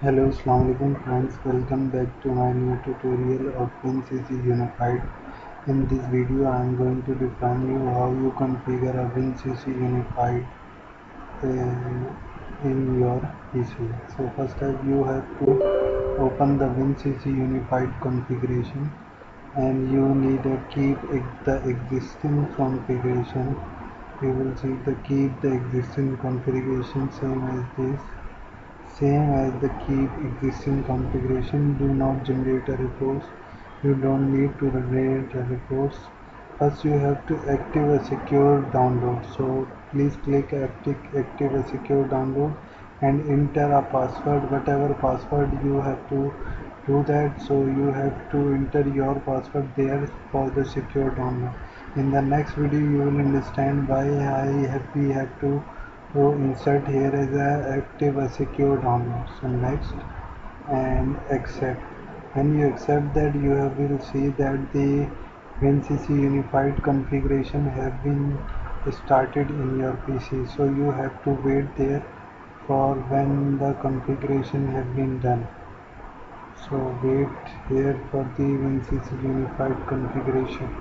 Hello, Assalamualaikum friends. Welcome back to my new tutorial of WinCC Unified. In this video, I am going to define you how you configure a WinCC Unified in your PC. So first step, you have to open the WinCC Unified configuration, and you need to keep the existing configuration. You will see the keep the existing configuration same as the keep existing configuration. Do not generate a reports. You don't need to generate a reports. First you have to active a secure download. So please click active a secure download and enter a password, whatever password you have to do that. So you have to enter your password there for the secure download. In the next video you will understand why we have to insert here as a active a secure download. So next and accept. When you accept that, will see that the WinCC unified configuration have been started in your PC. So you have to wait there for when the configuration have been done. So wait here for the WinCC unified configuration.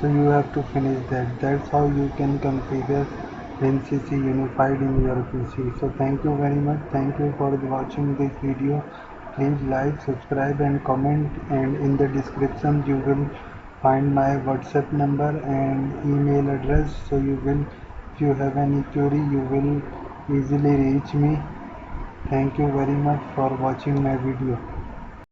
So you have to finish that. That's how you can configure WinCC unified in your PC. So thank you very much. Thank you for watching this video. Please like, subscribe and comment, and in the description you will find my WhatsApp number and email address. So if you have any query, you will easily reach me. Thank you very much for watching my video.